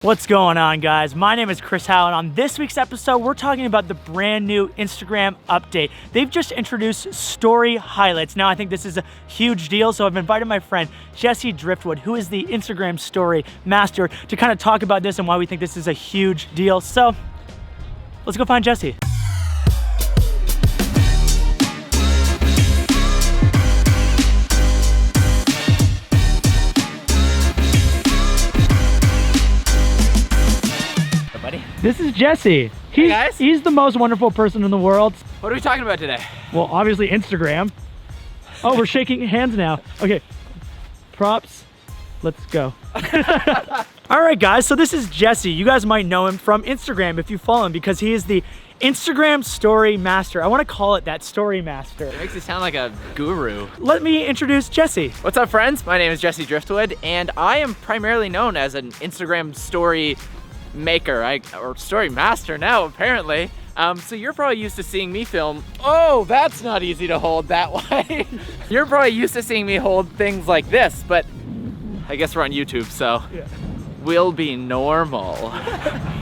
What's going on, guys? My name is Chris Howe, and on this week's episode, we're talking about the brand new Instagram update. They've just introduced story highlights. Now, I think this is a huge deal, so I've invited my friend Jesse Driftwood, who is the Instagram story master, to kind of talk about this and why we think this is a huge deal. So let's go find Jesse. This is Jesse. Hey guys. He's the most wonderful person in the world. What are we talking about today? Well, obviously Instagram. Oh, we're shaking hands now. Okay, props, let's go. All right, guys, so this is Jesse. You guys might know him from Instagram if you follow him, because he is the Instagram story master. I want to call it that, story master. It makes you sound like a guru. Let me introduce Jesse. What's up, friends? My name is Jesse Driftwood, and I am primarily known as an Instagram story maker, or story master now, apparently. So you're probably used to seeing me film. Oh, that's not easy to hold that way. You're probably used to seeing me hold things like this, but I guess we're on YouTube, so yeah. We'll be normal.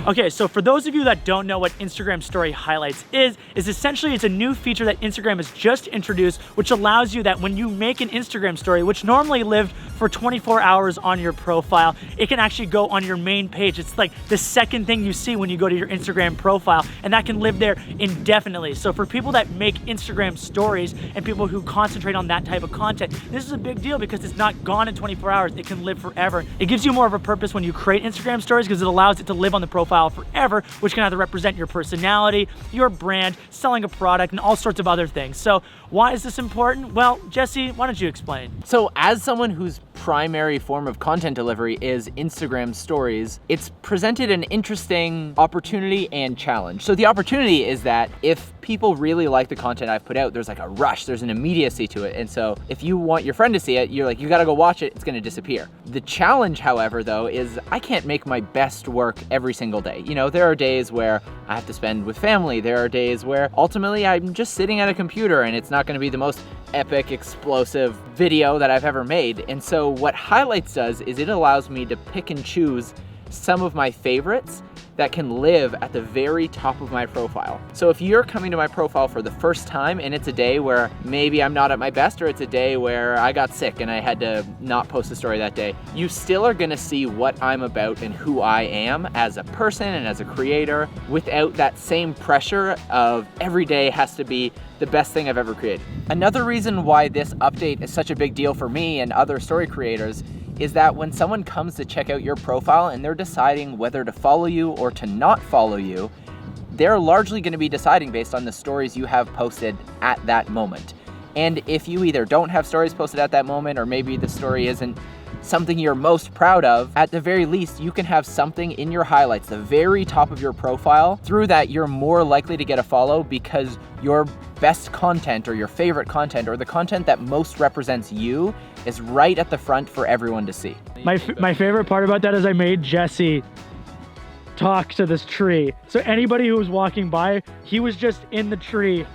Okay, so for those of you that don't know what Instagram Story Highlights is essentially it's a new feature that Instagram has just introduced, which allows you that when you make an Instagram story, which normally lived for 24 hours on your profile, it can actually go on your main page. It's like the second thing you see when you go to your Instagram profile, and that can live there indefinitely. So for people that make Instagram stories and people who concentrate on that type of content, this is a big deal because it's not gone in 24 hours. It can live forever. It gives you more of a purpose when you create Instagram stories because it allows it to live on the profile forever, which can either represent your personality, your brand, selling a product, and all sorts of other things. So why is this important? Well, Jesse, why don't you explain? So as someone whose primary form of content delivery is Instagram stories, it's presented an interesting opportunity and challenge. So the opportunity is that if people really like the content I've put out, there's like a rush, there's an immediacy to it. And so if you want your friend to see it, you're like, you gotta go watch it, it's gonna disappear. The challenge, however, though, is I can't make my best work every single day. You know, there are days where I have to spend with family. There are days where ultimately I'm just sitting at a computer and it's not gonna be the most epic, explosive video that I've ever made. And so what Highlights does is it allows me to pick and choose some of my favorites that can live at the very top of my profile. So if you're coming to my profile for the first time and it's a day where maybe I'm not at my best, or it's a day where I got sick and I had to not post a story that day, you still are gonna see what I'm about and who I am as a person and as a creator without that same pressure of every day has to be the best thing I've ever created. Another reason why this update is such a big deal for me and other story creators is that when someone comes to check out your profile and they're deciding whether to follow you or to not follow you, they're largely gonna be deciding based on the stories you have posted at that moment. And if you either don't have stories posted at that moment, or maybe the story isn't something you're most proud of, at the very least, you can have something in your highlights, the very top of your profile. Through that, you're more likely to get a follow because your best content or your favorite content or the content that most represents you is right at the front for everyone to see. My favorite part about that is I made Jesse talk to this tree. So anybody who was walking by, he was just in the tree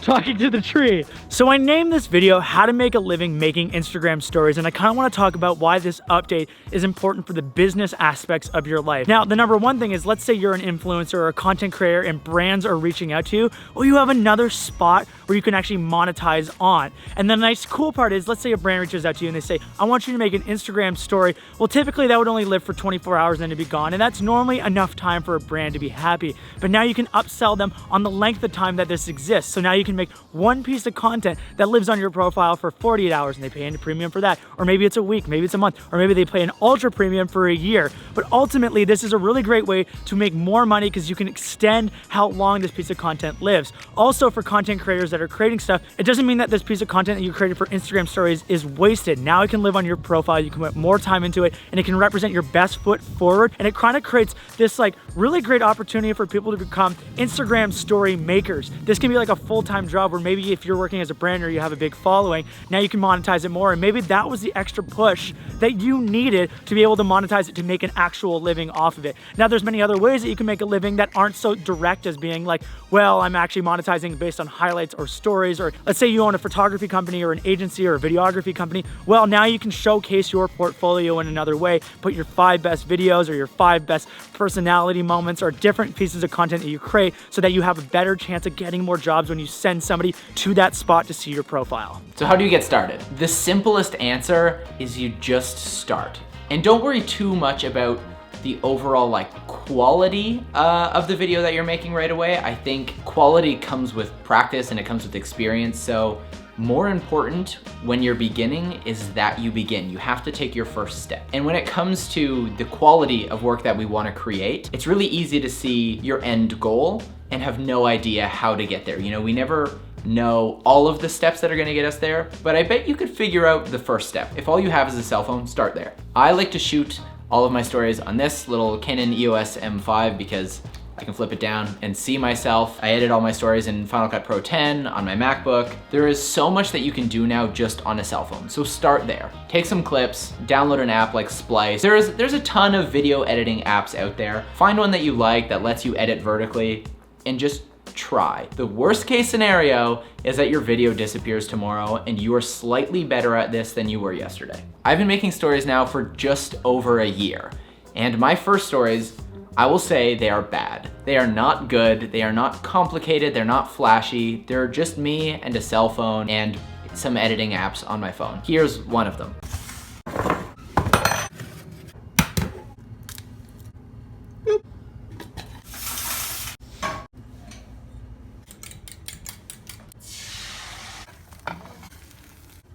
talking to the tree. So I named this video How to Make a Living Making Instagram Stories, and I kind of want to talk about why this update is important for the business aspects of your life. Now, the number one thing is, let's say you're an influencer or a content creator and brands are reaching out to you. Well, you have another spot where you can actually monetize on. And the nice cool part is, let's say a brand reaches out to you and they say, I want you to make an Instagram story. Well, typically that would only live for 24 hours and then it'd be gone. And that's normally enough time for a brand to be happy. But now you can upsell them on the length of time that this exists. So now you can make one piece of content that lives on your profile for 48 hours and they pay into premium for that. Or maybe it's a week, maybe it's a month, or maybe they pay an ultra premium for a year. But ultimately, this is a really great way to make more money because you can extend how long this piece of content lives. Also, for content creators that are creating stuff, it doesn't mean that this piece of content that you created for Instagram stories is wasted. Now it can live on your profile, you can put more time into it, and it can represent your best foot forward, and it kind of creates this this like really great opportunity for people to become Instagram story makers. This can be like a full-time job where maybe if you're working as a brand or you have a big following, now you can monetize it more. And maybe that was the extra push that you needed to be able to monetize it, to make an actual living off of it. Now there's many other ways that you can make a living that aren't so direct as being like, well, I'm actually monetizing based on highlights or stories, or let's say you own a photography company or an agency or a videography company. Well, now you can showcase your portfolio in another way, put your 5 best videos or your 5 best personality moments or different pieces of content that you create so that you have a better chance of getting more jobs when you send somebody to that spot to see your profile. So how do you get started? The simplest answer is you just start. And don't worry too much about the overall like quality of the video that you're making right away. I think quality comes with practice and it comes with experience. So more important when you're beginning is that you begin. You have to take your first step. And when it comes to the quality of work that we want to create, it's really easy to see your end goal and have no idea how to get there. You know, we never know all of the steps that are gonna get us there, but I bet you could figure out the first step. If all you have is a cell phone, start there. I like to shoot all of my stories on this little Canon EOS M5 because I can flip it down and see myself. I edit all my stories in Final Cut Pro 10 on my MacBook. There is so much that you can do now just on a cell phone. So start there. Take some clips, download an app like Splice. There's a ton of video editing apps out there. Find one that you like that lets you edit vertically and just try. The worst case scenario is that your video disappears tomorrow and you are slightly better at this than you were yesterday. I've been making stories now for just over a year, and my first stories, I will say they are bad. They are not good, they are not complicated, they're not flashy, they're just me and a cell phone and some editing apps on my phone. Here's one of them.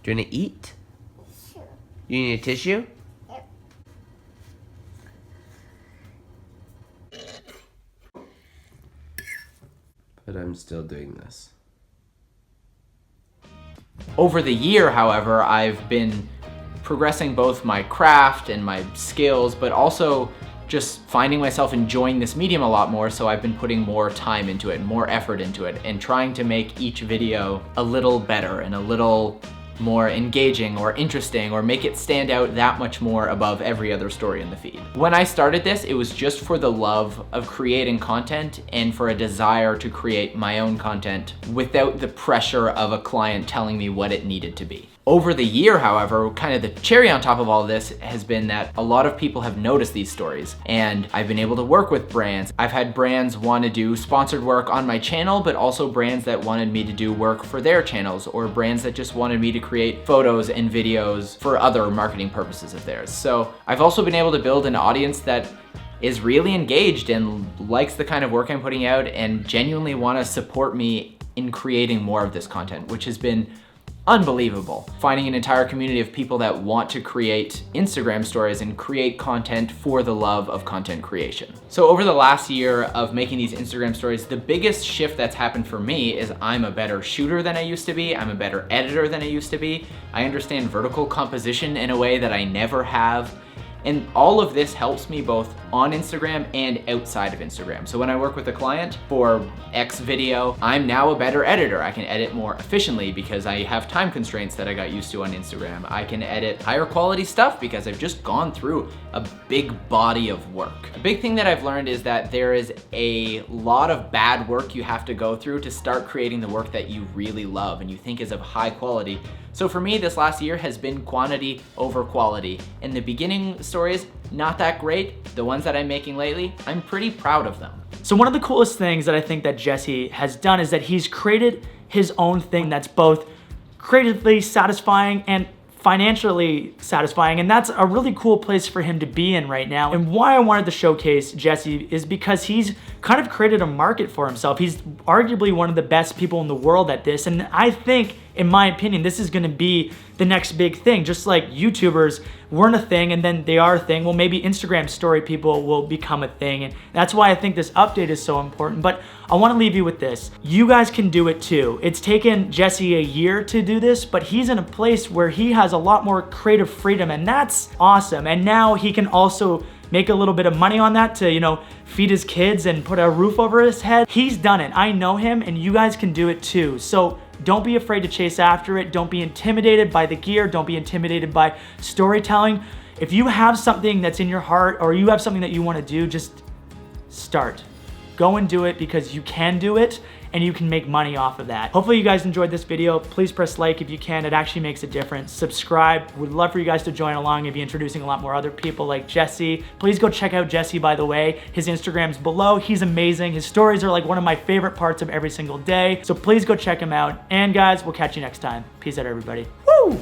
Do you want to eat? Sure. You need a tissue? Yep. But I'm still doing this. Over the year, however, I've been progressing both my craft and my skills, but also just finding myself enjoying this medium a lot more, so I've been putting more time into it, more effort into it, and trying to make each video a little better and a little more engaging or interesting, or make it stand out that much more above every other story in the feed. When I started this, it was just for the love of creating content and for a desire to create my own content without the pressure of a client telling me what it needed to be. Over the year, however, kind of the cherry on top of all this has been that a lot of people have noticed these stories, and I've been able to work with brands. I've had brands want to do sponsored work on my channel, but also brands that wanted me to do work for their channels, or brands that just wanted me to create photos and videos for other marketing purposes of theirs. So I've also been able to build an audience that is really engaged and likes the kind of work I'm putting out and genuinely want to support me in creating more of this content, which has been unbelievable. Finding an entire community of people that want to create Instagram stories and create content for the love of content creation. So over the last year of making these Instagram stories, the biggest shift that's happened for me is I'm a better shooter than I used to be. I'm a better editor than I used to be. I understand vertical composition in a way that I never have. And all of this helps me both on Instagram and outside of Instagram. So when I work with a client for X video, I'm now a better editor. I can edit more efficiently because I have time constraints that I got used to on Instagram. I can edit higher quality stuff because I've just gone through a big body of work. A big thing that I've learned is that there is a lot of bad work you have to go through to start creating the work that you really love and you think is of high quality. So for me, this last year has been quantity over quality. In the beginning stories, not that great. The ones that I'm making lately, I'm pretty proud of them. So one of the coolest things that I think that Jesse has done is that he's created his own thing that's both creatively satisfying and financially satisfying, and that's a really cool place for him to be in right now. And why I wanted to showcase Jesse is because he's kind of created a market for himself. He's arguably one of the best people in the world at this, and I think, in my opinion, this is gonna be the next big thing. Just like YouTubers weren't a thing and then they are a thing, well, maybe Instagram story people will become a thing, and that's why I think this update is so important. But I wanna leave you with this. You guys can do it too. It's taken Jesse a year to do this, but he's in a place where he has a lot more creative freedom, and that's awesome. And now he can also make a little bit of money on that to, you know, feed his kids and put a roof over his head. He's done it. I know him, and you guys can do it too. So don't be afraid to chase after it. Don't be intimidated by the gear. Don't be intimidated by storytelling. If you have something that's in your heart or you have something that you want to do, just start. Go and do it, because you can do it and you can make money off of that. Hopefully you guys enjoyed this video. Please press like if you can. It actually makes a difference. Subscribe. Would love for you guys to join along and be introducing a lot more other people like Jesse. Please go check out Jesse, by the way. His Instagram's below. He's amazing. His stories are like one of my favorite parts of every single day. So please go check him out. And guys, we'll catch you next time. Peace out, everybody. Woo!